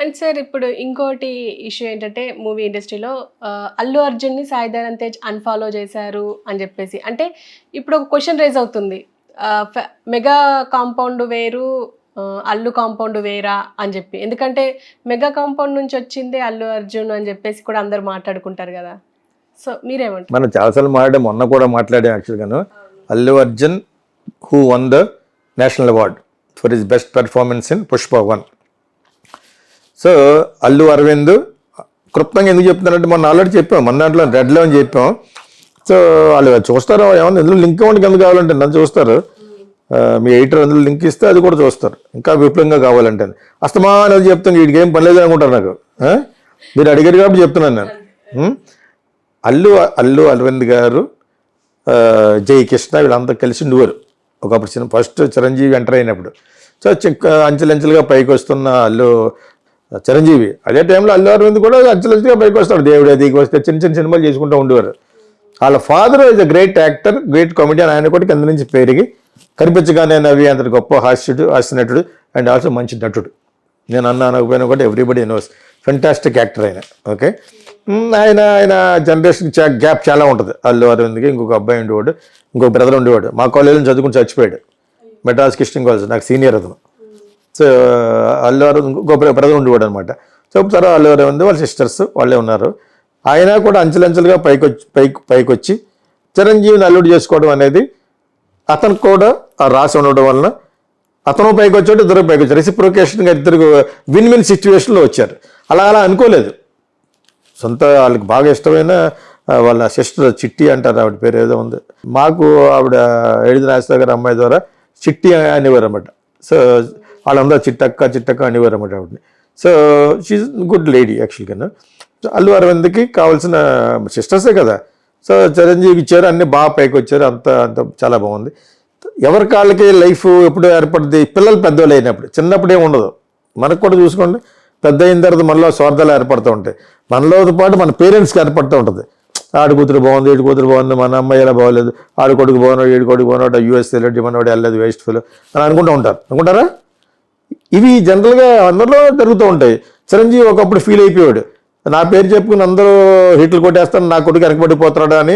And sir ఇప్పుడు ఇంకోటి issue ఏంటంటే మూవీ ఇండస్ట్రీలో అల్లు అర్జున్ని సాయి ధరమ్ తేజ్ అన్ఫాలో చేశారు అని చెప్పేసి. అంటే ఇప్పుడు ఒక క్వశ్చన్ రైజ్ అవుతుంది. మెగా కాంపౌండ్ వేరు, అల్లు కాంపౌండ్ వేరా అని చెప్పి. ఎందుకంటే మెగా కాంపౌండ్ నుంచి వచ్చిందే అల్లు అర్జున్ అని చెప్పేసి కూడా అందరూ మాట్లాడుకుంటారు కదా. సో మీరేమంటారు? మనం చాలాసార్లు మాట్లాడే, మొన్న కూడా మాట్లాడాం యాక్చువల్గాను. Allu Arjun who won the national award for his best performance in Pushpa 1. So Allu Aravind క్లుప్తంగా ఎందుకు చెప్తున్నారంటే మొన్న ఆల్రెడీ చెప్పాం, మన దాంట్లో రెడ్లో అని చెప్పాం. సో వాళ్ళు చూస్తారు, ఏమన్నా ఎందులో లింక్ ఇవ్వండి ఎందుకు కావాలంటే నన్ను చూస్తారు. మీ ఎడిటర్ అందులో లింక్ ఇస్తే అది కూడా చూస్తారు, ఇంకా విపులంగా కావాలంటే. అస్తమానం అది చెప్తాను, వీడికి ఏం పని లేదు అనుకుంటారు నాకు. మీరు అడిగారు కాబట్టి చెప్తున్నాను నేను. అల్లు అరవింద్ గారు, జై కృష్ణ వీళ్ళంతా కలిసి ఉండేవారు ఒకప్పుడు. ఫస్ట్ చిరంజీవి ఎంటర్ అయినప్పుడు. సో అంచెలంచెలుగా పైకి వస్తున్న చిరంజీవి అదే టైంలో అల్లు అరవింద్ కూడా అంచెలంచెలుగా పైకి వస్తాడు. దేవుడు దిగి వస్తే చిన్న చిన్న సినిమాలు చేసుకుంటూ ఉండేవారు. వాళ్ళ father is a great actor, great comedian. ఆయన కూడా కింద నుంచి పెరిగి కనిపించగానే నవ్వి అంత గొప్ప హాస్యనటుడు అండ్ ఆల్సో మంచి నటుడు. నేను అనకపోయినా కూడా ఎవ్రీబడి నోస్, ఫెంటాస్టిక్ యాక్టర్ ఆయన. ఓకే, ఆయన జనరేషన్ గ్యాప్ చాలా ఉంటుంది. అల్లు అరవింద్కి ఇంకొక అబ్బాయి ఉండేవాడు, ఇంకొక బ్రదర్ ఉండేవాడు. మా కాలేజీలో చదువుకుని చచ్చిపోయాడు, మెడ్రాస్ క్రిస్టియన్ కాలేజ్, నాకు సీనియర్ అతను. సో అల్లు అరవింద్ ఇంకో బ్రదర్ ఉండేవాడు అనమాట. సో తర్వాత అల్లు అరవింద్ వాళ్ళ సిస్టర్స్ వాళ్ళే ఉన్నారు. ఆయన కూడా అంచెలంచెలుగా పైకి వచ్చి చిరంజీవిని అల్లుడు చేసుకోవడం అనేది అతనికి కూడా ఆ రాసి ఉండడం వలన అతను పైకి వచ్చాడు, ఇద్దరు పైకి వచ్చారు. రెసిప్రొకేషన్గా ఇద్దరు విన్ విన్ సిచ్యువేషన్లో వచ్చారు. అలా అనుకోలేదు. సొంత వాళ్ళకి బాగా ఇష్టమైన వాళ్ళ సిస్టర్ చిట్టి అంటారు, ఆవిడ పేరు ఏదో ఉంది. మాకు ఆవిడ ఎడిది రాజశేఖర్ గారి అమ్మాయి ద్వారా చిట్టి అనేవారు అనమాట. సో వాళ్ళందరూ చిట్టక్క అనేవారు అనమాట ఆవిడని. సో షీఈ్ గుడ్ లేడీ యాక్చువల్గా. సో అల్లు అరవింద్కి కావాల్సిన సిస్టర్సే కదా. సో చిరంజీవికి ఇచ్చారు, అన్నీ బాగా పైకి వచ్చారు. అంత చాలా బాగుంది. ఎవరి కాళ్ళకి లైఫ్ ఎప్పుడు ఏర్పడుతుంది, పిల్లలు పెద్దవాళ్ళు అయినప్పుడు. చిన్నప్పుడు ఏమి ఉండదు. మనకు కూడా చూసుకోండి, పెద్ద అయిన తర్వాత మనలో స్వార్థాలు ఏర్పడుతూ ఉంటాయి. మనలోతో పాటు మన పేరెంట్స్కి ఏర్పడుతూ ఉంటుంది. ఆడు కూతురు బాగుంది, ఏడు కూతురు బాగుంది, మన అమ్మాయి ఎలా బాగోలేదు, ఆడు కొడుకు బాగున్నాడు, ఏడు కొడుకు బాగున్నాడు, యూఎస్ వెళ్ళి మనవాడు వెళ్ళలేదు, వేస్ట్ ఫుల్ అని అనుకుంటారా? ఇవి జనరల్గా అందరిలో జరుగుతూ ఉంటాయి. చిరంజీవి ఒకప్పుడు ఫీల్ అయిపోయాడు, నా పేరు చెప్పుకుని అందరూ హిట్లు కొట్టేస్తాను, నా కొడుకు వెనకబడిపోతున్నాడు అని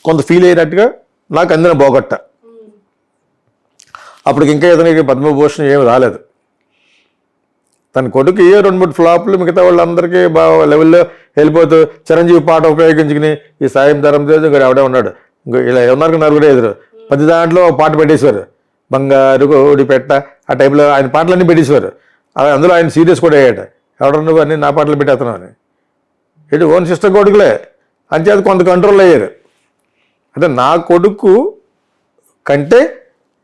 కొంత ఫీల్ అయినట్టుగా నాకు అందిన బోగట్ట. అప్పటికి ఇంకా ఇతనికి పద్మభూషణ్ ఏమి రాలేదు. తన కొడుకు 2-3 ఫ్లాప్లు, మిగతా వాళ్ళందరికీ బాగా లెవెల్లో వెళ్ళిపోతూ చిరంజీవి పాట ఉపయోగించుకుని ఈ సాయం ధరం తేజ్ ఇంకా ఎవడే ఉన్నాడు, ఇంకో ఇలా ఉన్నారు నలుగురే ఎదురు 10 దాంట్లో పాట పెట్టేశారు. బంగారు కోడి పెట్ట ఆ టైంలో ఆయన పాటలన్నీ పెట్టేశారు. అందులో ఆయన సీరియస్ కూడా అయ్యాట, ఎవడ నువ్వు అన్నీ నా పాటలు పెట్టేస్తున్నావు అని. ఇటు ఓన్ సిస్టర్ కొడుకులే అంచేత కొంత కంట్రోల్ అయ్యారు. అంటే నా కొడుకు కంటే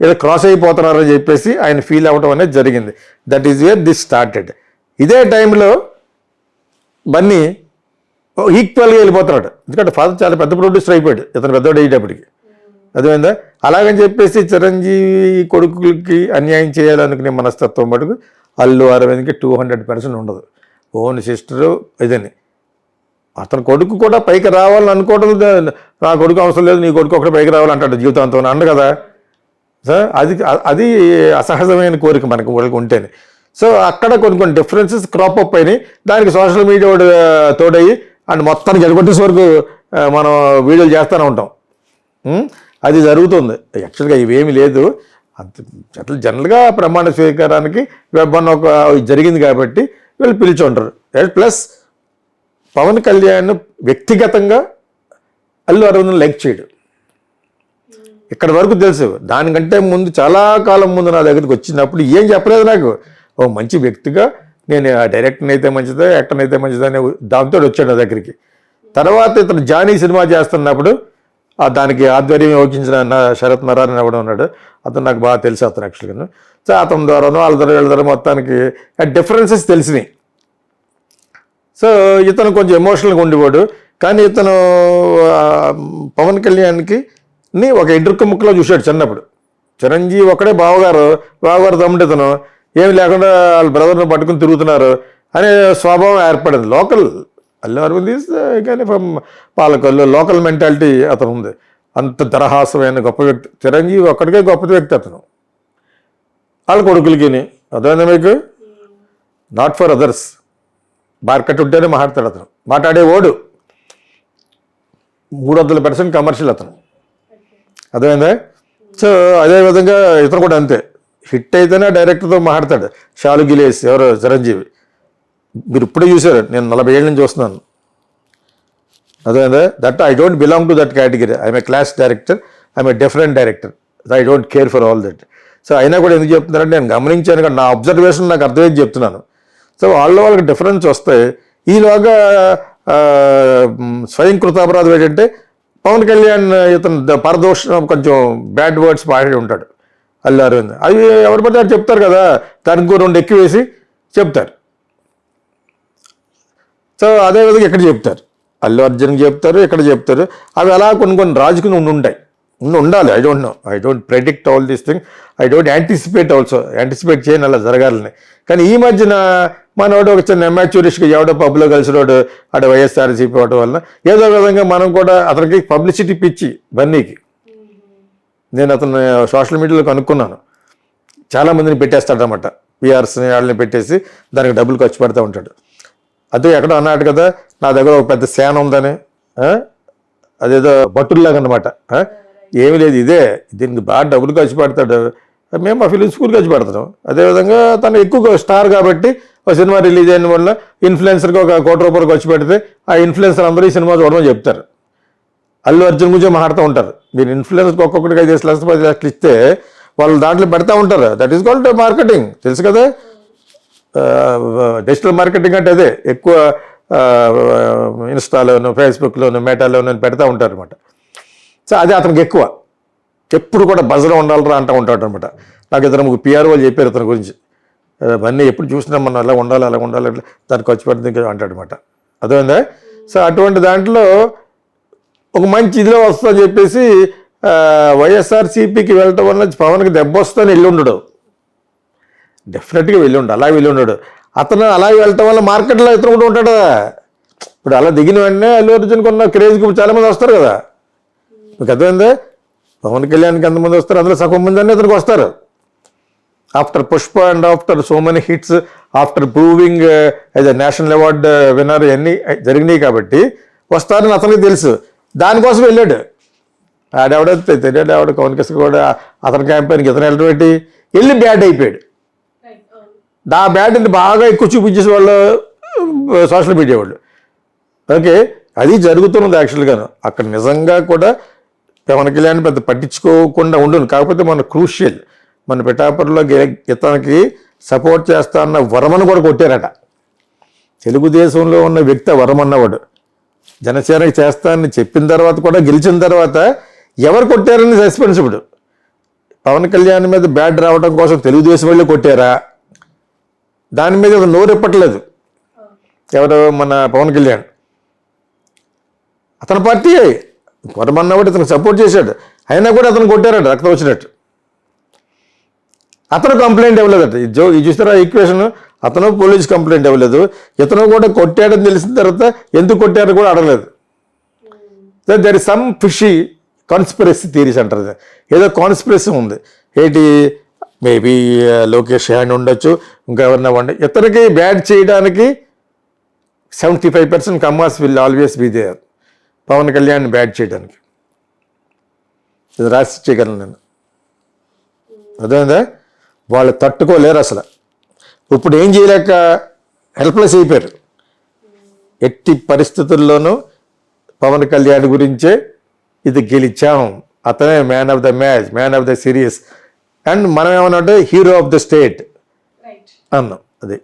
ఏదో క్రాస్ అయిపోతున్నారని చెప్పేసి ఆయన ఫీల్ అవ్వడం అనేది జరిగింది. That is where this started. ఇదే టైంలో బన్నీ ఈక్వల్గా వెళ్ళిపోతున్నాడు, ఎందుకంటే ఫాదర్ చాలా పెద్ద ప్రొడ్యూసర్ అయిపోయాడు ఇతను పెద్దవాడు అయ్యేటప్పటికి. అర్థమైందా? అలాగని చెప్పేసి చిరంజీవి కొడుకులకి అన్యాయం చేయాలనుకునే మనస్తత్వం మటుకు అల్లు అరవింద్కి 200% ఉండదు. ఓన్ సిస్టరు ఇదని అతని కొడుకు కూడా పైకి రావాలని అనుకోవడం, నా కొడుకు అవసరం లేదు, నీ కొడుకు ఒకటి పైకి రావాలంటాడు జీవితాంతం అన్న కదా. సో అది అసహజమైన కోరిక మనకు వాళ్ళకి ఉంటేనే. సో అక్కడ కొన్ని డిఫరెన్సెస్ క్రాప్ అప్ అయినాయి. దానికి సోషల్ మీడియా తోడయ్యి అండ్ మొత్తానికి ఎడగొట్టేసే వరకు మనం వీడియోలు చేస్తూనే ఉంటాం. అది జరుగుతుంది. యాక్చువల్గా ఇవేమీ లేదు. అంత జనరల్గా ప్రమాణ స్వీకారానికి వెబ్బన్న ఒక జరిగింది కాబట్టి వీళ్ళు పిలిచి ఉంటారు. ప్లస్ పవన్ కళ్యాణ్ వ్యక్తిగతంగా అల్లు అరవింద్ లైక్ చేయడు. ఇక్కడ వరకు తెలుసు. దానికంటే ముందు చాలా కాలం ముందు నా దగ్గరికి వచ్చినప్పుడు ఏం చెప్పలేదు నాకు. ఓ మంచి వ్యక్తిగా నేను డైరెక్టర్ని అయితే మంచిదా, యాక్టర్ని అయితే మంచిదా అనే దాంతో వచ్చాడు నా దగ్గరికి. తర్వాత ఇతను జానీ సినిమా చేస్తున్నప్పుడు దానికి ఆధ్వర్యం వహించిన శరత్ నారాయణ ఎవడో ఉన్నాడు, అతను నాకు బాగా తెలుసు అతను యాక్చువల్గా. సో అతని ద్వారానో వాళ్ళ ద్వారా మొత్తానికి డిఫరెన్సెస్ తెలిసినాయి. సో ఇతను కొంచెం ఎమోషనల్గా ఉండేవాడు. కానీ ఇతను పవన్ కళ్యాణ్కి ఒక ఇడ్రుక్క ముక్కలో చూశాడు చిన్నప్పుడు. చిరంజీవి ఒకడే బావగారు తమ్ముడు ఇతను ఏమి లేకుండా వాళ్ళ బ్రదర్ని పట్టుకుని తిరుగుతున్నారు అనే స్వభావం ఏర్పడింది. లోకల్ అల్లు అరవింద్ ఈజ్ కానీ పాలకొల్లు లోకల్ మెంటాలిటీ అతను ఉంది. అంత దరహాసమైన గొప్ప వ్యక్తి చిరంజీవి ఒక్కడికే గొప్ప వ్యక్తి అతను. వాళ్ళ కొడుకులకి అర్థమైందా మీకు? Not for others. మార్కెట్ ఉంటేనే మాట్లాడతాడు అతను. మాట్లాడే ఓడు 300% కమర్షియల్ అతను. అర్థమైందా? సో అదేవిధంగా ఇతను కూడా అంతే. హిట్ అయితేనే డైరెక్టర్తో మాట్లాడతాడు. షాలు గిలేసి ఎవరు చిరంజీవి మీరు ఇప్పుడే చూసారు, నేను 40 ఏళ్ళ నుంచి చూస్తున్నాను. అదేవిధంగా that I don't belong to that category. I'm a class director, I'm a different director. I don't care for all that. So అయినా కూడా ఎందుకు చెప్తున్నారంటే నేను గమనించాను కానీ నా అబ్జర్వేషన్ నాకు అర్థమైంది చెప్తున్నాను. సో వాళ్ళకి డిఫరెన్స్ వస్తాయి. ఈలోగా స్వయం కృతాపరాధం ఏంటంటే పవన్ కళ్యాణ్ ఇతను పరదోషం కొంచెం బ్యాడ్ వర్డ్స్ మాట్లాడి ఉంటాడు అల్లు అరవింద్. అవి ఎవరు పడితే అది చెప్తారు కదా, దానికి 2 ఎక్కువ వేసి చెప్తారు. సో అదేవిధంగా ఇక్కడ చెప్తారు, అల్లు అర్జున్కి చెప్తారు, ఇక్కడ చెప్తారు. అవి అలా కొన్ని రాజుకుని ఉంటాయి, ఉండాలి. I don't know, I don't predict all these thing, I don't anticipate also. Anticipate చేయని అలా జరగాలని. కానీ ఈ మధ్యన మనోడు ఒక చిన్న అమాచ్యూరిస్ట్గా ఎవడో పబ్లో కలిసినోడు అటు వైఎస్ఆర్సీపీ అవడం వల్ల ఏదో విధంగా మనం కూడా అతనికి పబ్లిసిటీ పిచ్చి బన్నీకి. నేను అతను సోషల్ మీడియాలో కనుక్కున్నాను, చాలామందిని పెట్టేస్తాడనమాట. పిఆర్స్ని వాళ్ళని పెట్టేసి దానికి డబ్బులు ఖర్చు పెడతా ఉంటాడు. అదే ఎక్కడో అన్నాడు కదా, నా దగ్గర ఒక పెద్ద సేన ఉందని, అదేదో బట్టుల్లాగా అనమాట. ఏమీ లేదు, ఇదే దీనికి బాగా డబ్బులు ఖర్చు పెడతాడు. మేము మా ఫిలిం స్కూల్ ఖర్చు పెడతాం. అదేవిధంగా తను ఎక్కువ స్టార్ కాబట్టి ఒక సినిమా రిలీజ్ అయిన వల్ల ఇన్ఫ్లుయెన్సర్కి ఒక ₹1 ఖర్చు పెడితే ఆ ఇన్ఫ్లుయెన్సర్ అందరూ ఈ సినిమా చూడమని చెప్తారు. అల్లు అర్జున్ గురించి మాట్లాడుతూ ఉంటారు. మీరు ఇన్ఫ్లుయెన్సర్కి ఒక్కొక్కటికి 5 లక్షలు 10 లక్షలు ఇస్తే వాళ్ళు దాంట్లో పెడతా ఉంటారు. దట్ ఈస్ కాల్డ్ మార్కెటింగ్, తెలుసు కదా. డిజిటల్ మార్కెటింగ్ అంటే అదే. ఎక్కువ ఇన్స్టాలోను, ఫేస్బుక్లోను, మెటాలోను పెడతా ఉంటారు అనమాట. సో అదే అతనికి ఎక్కువ, ఎప్పుడు కూడా బజలో ఉండాలరా అంటూ ఉంటాడు అనమాట. నాకు 2-3 పిఆర్ఓలు చెప్పారు అతని గురించి. అవన్నీ ఎప్పుడు చూసినా మనం అలా ఉండాలి, అలా ఉండాలి, దానికి ఖర్చు పెడుతుంది అంటాడు అనమాట. అర్థమైందా? సో అటువంటి దాంట్లో ఒక మంచి ఇదిలో వస్తుందని చెప్పేసి వైఎస్ఆర్సీపీకి వెళ్ళటం వల్ల పవన్కి దెబ్బ వస్తుందని వెళ్ళి ఉండడు. డెఫినెట్గా వెళ్ళి ఉండడు, అలా వెళ్ళి ఉండడు. అతను అలా వెళ్ళటం వల్ల మార్కెట్లో ఇతను కూడా ఉంటాడు. ఇప్పుడు అలా దిగిన వెంటనే అల్లు అర్జున్కి ఉన్న క్రేజ్కి చాలామంది వస్తారు కదా. మీకు అర్థమైందా? పవన్ కళ్యాణ్కి ఎంతమంది వస్తారు, అందులో సగం మంది అన్నీ ఇతనికి వస్తారు. After Pushpa and after so many hits, after proving as a national award winner ఇవన్నీ జరిగినాయి కాబట్టి వస్తారని అతనికి తెలుసు. దానికోసం వెళ్ళాడు. ఆడెవడైతే తెలియదు, ఆవిడ పవన్ కళ్యాణ్ కూడా అతని క్యాంపెయిన్కి ఇతను వెళ్ళడం పెట్టి వెళ్ళి బ్యాడ్ అయిపోయాడు. ఆ బ్యాడ్ని బాగా ఎక్కువ చూపించేసి వాళ్ళు సోషల్ మీడియా వాళ్ళు. ఓకే, అది జరుగుతున్నది యాక్చువల్గాను. అక్కడ నిజంగా కూడా పవన్ కళ్యాణ్ పెద్ద పట్టించుకోకుండా ఉండును. కాకపోతే మన క్రూషియల్, మన పిఠాపురంలో ఇతనికి సపోర్ట్ చేస్తా అన్న వరమను కూడా కొట్టారట. తెలుగుదేశంలో ఉన్న వ్యక్తి వరమన్నవాడు జనసేనకి చేస్తానని చెప్పిన తర్వాత కూడా గెలిచిన తర్వాత ఎవరు కొట్టారని సస్పెన్స్. ఇప్పుడు పవన్ కళ్యాణ్ మీద బ్యాడ్ రావడం కోసం తెలుగుదేశం వాళ్ళు కొట్టారా, దాని మీద నోరెప్పట్లేదు ఎవరు, మన పవన్ కళ్యాణ్. అతని పార్టీ వరమన్నవాడు ఇతను సపోర్ట్ చేశాడు, అయినా కూడా అతను కొట్టారట రక్తం వచ్చినట్టు. అతను కంప్లైంట్ ఇవ్వలేదట. ఇది చూస్తారా ఈక్వేషన్, అతను పోలీస్ కంప్లైంట్ ఇవ్వలేదు, ఇతను కూడా కొట్టాడని తెలిసిన తర్వాత ఎందుకు కొట్టారో కూడా అడగలేదు. There is some fishy conspiracy theories అంటారు. ఏదో కాన్స్పిరసీ ఉంది. ఏంటి, మేబీ లోకేష్ హ్యాండ్ ఉండొచ్చు, ఇంకెవరన్నా ఉండొచ్చు. ఇతనికి బ్యాడ్ చేయడానికి 75% Kammas will always be there Pawan Kalyan bad చేయడానికి. ఇది రాసి చేయగలను నేను. అదేందా, వాళ్ళు తట్టుకోలేరు అసలు. ఇప్పుడు ఏం చేయలేక హెల్ప్లెస్ అయిపోయారు. ఎట్టి పరిస్థితుల్లోనూ పవన్ కళ్యాణ్ గురించే ఇది గెలిచాం, అతనే man of the match, man of the series, and మనం ఏమన్నా అంటే హీరో ఆఫ్ ద స్టేట్ అన్నాం. అది